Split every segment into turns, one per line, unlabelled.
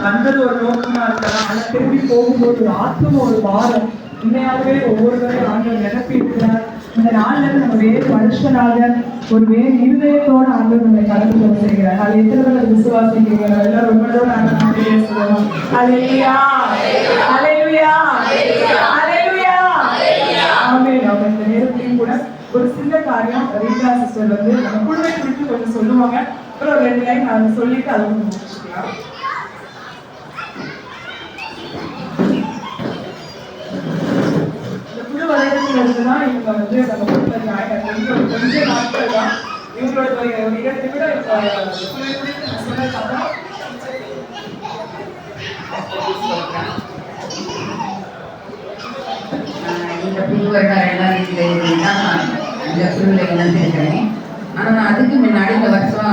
வந்தது ஒரு நோக்கமா இருக்கலாம், ஆனா திரும்பி போகும்போது ஒரு ஆத்ம ஒரு பாரம் உண்மையாகவே ஒவ்வொருவரையும் ஆண்டவர் நிரப்பி இருக்கிறார். இந்த நாள்ல இருந்து நம்ம வேறு மனுஷனாக ஒரு வேறு இருதயத்தோடு ஆண்டவர் நம்மை கடந்து கொண்டு செய்கிறார். அது எத்தனை பேர் விசுவாசிக்கிறீங்க? எல்லாரும் உங்களோட ஆண்டவர் சொல்லுவோம். அல்லேலூயா, அல்லேலூயா, அல்லேலூயா. ஆமென். ஆமென். இந்த நேரத்திலையும் கூட ஒரு சின்ன காரியம் ரீட்டா சிஸ்டர் வந்து நம்ம குழுவை குறித்து கொஞ்சம் சொல்லுவாங்க. அப்புறம் 2 லைன் நான் சொல்லிட்டு அதை வந்து முடிச்சுக்கலாம். இந்த குழு வலைதளத்தில் இருந்துதான் இவங்க வந்து நம்ம குழுல கொஞ்ச நாட்கள் தான் இவங்களோட ஒரு 2 விட குழுவை குறித்து நான் சொன்னதுக்கப்புறம்
இந்த புதுவட்டார் இந்த குழுவில் இணைந்திருக்கிறேன். ஆனால் நான் அதுக்கு முன்னாடி இந்த வருஷம்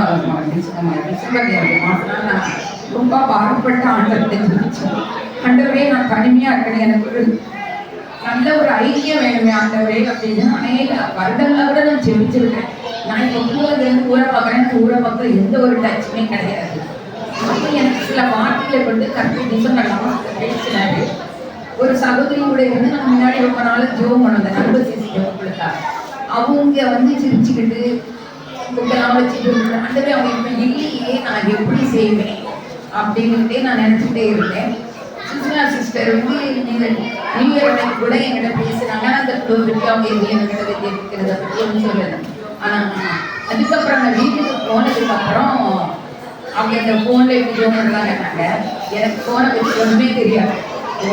டிசம்பர் மாதம் நான் ரொம்ப பாடுபட்ட ஆண்டவர்கிட்ட ஜெபிச்சேன். ஆண்டவரே, நான் தனிமையாக இருக்கேன், எனக்கு ஒரு நல்ல ஒரு ஐக்கியம் வேணுமே ஆண்டவரே அப்படின்னு அநேக வருடங்களை விட நான் ஜெபிச்சிருக்கேன். நான் இப்போ ஊரிலேருந்து ஊரை பார்க்குறேன், ஊரை பார்க்குற எந்த ஒரு டச்சுமே கிடையாது. அப்போ எனக்கு சில வார்த்தைகளை கொண்டு கற்று டிசம்பர் பேசினாரு. ஒரு சகோதரியோட இருந்து நம்ம முன்னாடி ரொம்ப நாள் ஜோம் பண்ண நண்பர் சிசி ஜோம் கொடுத்தா அவங்க வந்து சிரிச்சுக்கிட்டு புக்கெல்லாம் வச்சுட்டு ஆண்டவே அவங்க இப்போ இல்லையே, நான் எப்படி செய்வேன் அப்படின்னுட்டே நான் நினச்சிட்டே இருந்தேன். சுஷ்மா சிஸ்டர் வந்து நீங்கள் நியூ இயர் அன்னைக்கு கூட என்கிட்ட பேசுகிறாங்க. அந்த ப்ரோவிக்கு அவங்க எது என்கிட்ட இருக்கிறத பற்றி ஒன்றும் சொல்லலை. ஆனால் அதுக்கப்புறம் அந்த வீட்டுக்கு போனதுக்கப்புறம் அவங்க அந்த ஃபோனில் எப்படி ஜோம் பண்ணுறாங்கன்னாங்க. எனக்கு ஃபோனை பற்றி ஒன்றுமே தெரியாது.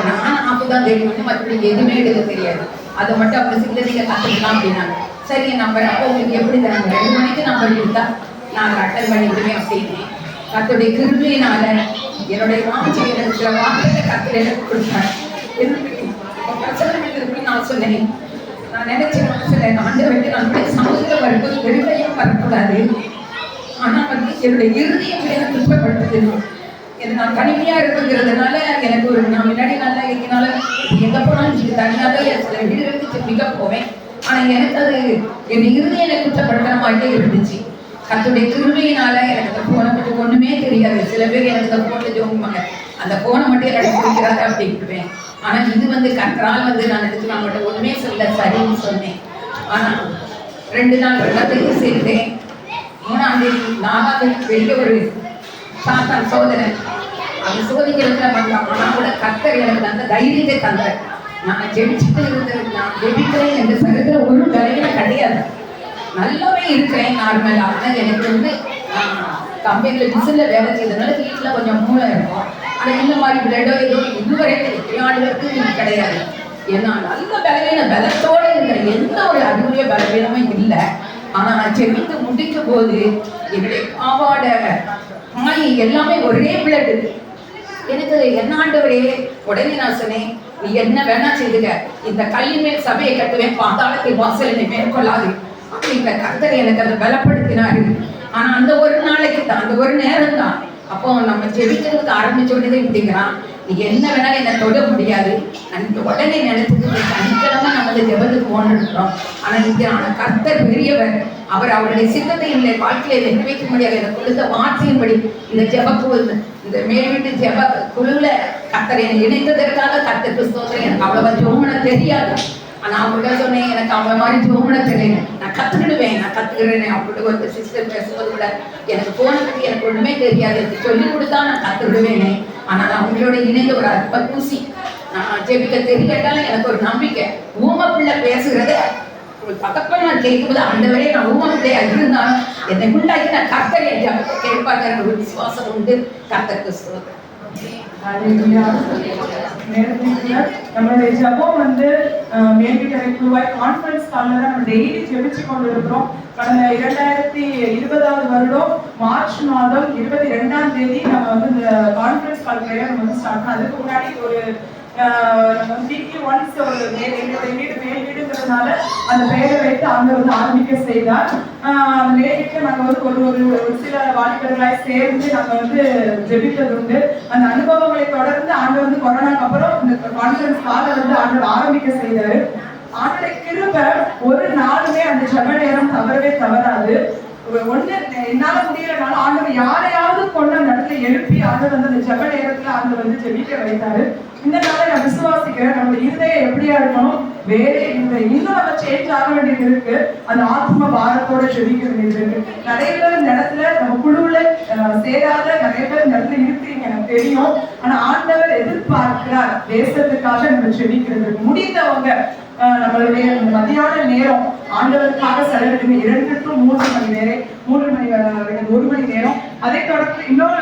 நான் அப்போதான் தெரியும், மற்றபடி எதுவுமே எடுக்க தெரியாது. அதை மட்டும் அவங்க சில்லறையை கற்றுக்கலாம் அப்படின்னாங்க. சரி, நம்பர் அப்போ உங்களுக்கு எப்படி தராங்க? 2 மணிக்கு நம்பர் கொடுத்தா நான் அட்டன் பண்ணிவிடுவேன் அப்படின்னு கத்தோடைய கிருபையினால என்னுடைய வாட்சி எனக்கு சில வார்த்தைகளை கத்து எனக்கு கொடுத்தாங்க. பிரச்சனை நான் சொன்னேன். நான் நினைச்சேன் மனசில் ஆண்டவருக்கு நம்முடைய சமூகத்தில் வரும்போது வெறுமையும் வரக்கூடாது. ஆனால் வந்து என்னுடைய இறுதியை எனக்கு துன்பப்படுத்துது. நான் தனிமையாக இருக்குங்கிறதுனால எனக்கு ஒரு நான் முன்னாடி நல்லா இருக்கனால எங்கே போனாலும் தனியாக சில வீடுகளுக்கு மிக போவேன். ஆனால் எனக்கு அது என் இறுதியை எனக்கு குற்றப்படுத்துற மாதிரியே இருந்துச்சு. கத்துடைய கிருபையினால எனக்கு அந்த போனை பற்றி ஒன்றுமே தெரியாது. சில பேர் எனக்கு அந்த போனை ஜோங்குவாங்க, அந்த போனை மட்டும் எனக்கு பிடிக்கிறாங்க அப்படின்ட்டுவேன். ஆனால் இது வந்து கற்றால் வந்து நான் எடுத்து நான் மட்டும் ஒன்றுமே சொல்ல சரின்னு சொன்னேன். ஆனால் 2 நாள் வெள்ளத்தையும் சேர்ந்தேன். 3ஆம் தேதி 4ஆம் தேதி பெரிய ஒரு சாத்தான் சோதனை. அது சோதிக்கிறதுல வந்தான். ஆனால் கூட கர்த்தர் எனக்கு அந்த தைரியத்தை தந்தார். நான் ஜெபிச்சுட்டு இருந்தது, நான் ஜெபிக்கிறேன் என்ற சகத்துல ஒரு வேலையில கிடையாது. நல்லாவே இருக்கிறேன் நார்மலா. ஆனால் எனக்கு வந்து கம்பெனியில் டிசனில் வேலை செய்ததுனால வீட்டில் கொஞ்சம் மூளை இருக்கும். ஆனால் இந்த மாதிரி பிளட்டோ ஏதோ இதுவரைக்கும் விளையாடுறதுக்கு கிடையாது. ஏன்னா நல்ல பலவீன பலத்தோடு இருக்கிற எந்த ஒரு அறிவுரிய பலவீனமும் இல்லை. ஆனால் நான் ஜெபித்து முடிக்கும் போது என்னுடைய பாவாட மாயி எல்லாமே ஒரே பிளட். எனக்கு என்ன ஆண்டவரே, உடனே நான் சொன்னேன், நீ என்ன வேணா செய்துக, இந்த கல்லின் மேல் சபையை கட்டுவேன், பாதாளத்தை வாசல் என்னை மேற்கொள்ளாது அப்படிங்கிற கர்த்தர் எனக்கு அதை பலப்படுத்தினாரு. ஆனா அந்த ஒரு நாளைக்கு தான், அந்த ஒரு நேரம் தான். அப்போ நம்ம ஜெபிக்கிறதுக்கு ஆரம்பிச்ச உடனே இப்படிங்கிறான், நீ என்ன வேணாலும் என்னை தொட முடியாது. அந்த உடனே நினைச்சது சனிக்கிழமை நம்ம அந்த ஜெபத்துக்கு போனோம். ஆனால் கர்த்தர் பெரியவர். அவர் அவருடைய சித்தத்தை என்னுடைய வாழ்க்கையை நிறைவேற்ற முடியாது. எனக்கு கொடுத்த வார்த்தையின்படி இந்த ஜெபக்கு இந்த மேல்வீட்டு ஜெப குழுவில் கர்த்தர் என்னை இணைத்ததற்காக கர்த்தருக்கு ஸ்தோத்திரம். எனக்கு அவ்வளவா ஜோமனை தெரியாது. ஆனால் அவங்கள்ட்ட சொன்னேன், எனக்கு அவங்கள மாதிரி ஜோமனை தெரியல, நான் கற்றுக்கிடுவேன், நான் கற்றுக்கிறேன் அப்படின்னு ஒரு சிஸ்டர் பேசும்போது கூட எனக்கு போன பற்றி எனக்கு ஒன்றுமே தெரியாது, சொல்லி கொடுத்தா நான் கற்றுக்கிடுவேனே. ஆனால் அவங்களோட இணைந்த ஒரு அற்ப பூசி நான் ஜெபிக்க தெரியட்டாலும் எனக்கு ஒரு நம்பிக்கை. ஊம பிள்ளை பேசுகிறத ஒரு பக்கத்தில் நான் கேட்கும்போது ஆண்டவரே, நான் ஊம பிள்ளையா இருந்தாலும் என்னை உண்டாக்கி நான் கர்த்தர் என் ஜெபத்தை கேட்பாங்க எனக்கு ஒரு விசுவாசம் உண்டு. கர்த்தருக்கு ஸ்தோத்திரம்.
நம்மளுடைய ஜபம் வந்து மேல்வீட்டு குழுவாய் கான்ஃபரன்ஸ் காலில் தான் நம்ம டெய்லி ஜெபிச்சு கொண்டு இருக்கிறோம். கடந்த 2020 வருடம் மார்ச் மாதம் 22ஆம் தேதி நம்ம வந்து இந்த கான்ஃபரன்ஸ் கால் பிரேயர் நம்ம வந்து ஸ்டார்ட் பண்ணோம். அதுக்கு முன்னாடி ஒரு நம்ம வீக்லி ஒன்ஸ் ஒரு மேல் வீடுங்கிறதுனால அந்த பெயரை வைத்து அங்கே வந்து ஆரம்பிக்க செய்தார். அந்த மேல்வீட்டில் நாங்கள் வந்து ஒரு சில வாலிபர்களாய் சேர்ந்து நாங்கள் வந்து ஜெபித்தது உண்டு. அந்த அனுபவங்களை தொடர்ந்து ஆண்டு வந்து கொரோனாக்கு அப்புறம் இந்த கான்ஃபரன்ஸ் காலை வந்து ஆண்டு ஆரம்பிக்க செய்தார். ஆண்டுடைய கிருபை ஒரு நாளுமே அந்த ஜெப நேரம் தவறவே தவறாது. ஒண்ணு என்னால முடியலனாலும் ஆண்டவர் யாரையாவது கொண்டு அந்த இடத்துல எழுப்பி ஆண்டவர் வந்து அந்த ஜெப நேரத்துல ஆண்டவர் வந்து ஜெபிக்க வைத்தாரு. இந்த நாளை நான் விசுவாசிக்கிறேன். நம்ம இருதயம் எப்படியா இருக்கணும், வேற இன்னும் நம்ம சேஞ்ச் ஆக வேண்டியது இருக்கு. அந்த ஆத்ம பாரத்தோட ஜெபிக்க வேண்டியது இருக்கு. நிறைய பேர் இந்த இடத்துல நம்ம குழுவுல சேராத நிறைய பேர் இந்த இடத்துல இருக்கிறீங்க, எனக்கு தெரியும். ஆனா ஆண்டவர் எதிர்பார்க்கிறார் தேசத்துக்காக நம்ம ஜெபிக்கிறது. முடிந்தவங்க நம்மளுடைய மதியான நேரம் ஆண்டவருக்காக செலவிடுங்க. 2 to 3 மணி நேரம், 3 மணி 1 மணி நேரம். அதை தொடர்ந்து இன்னொரு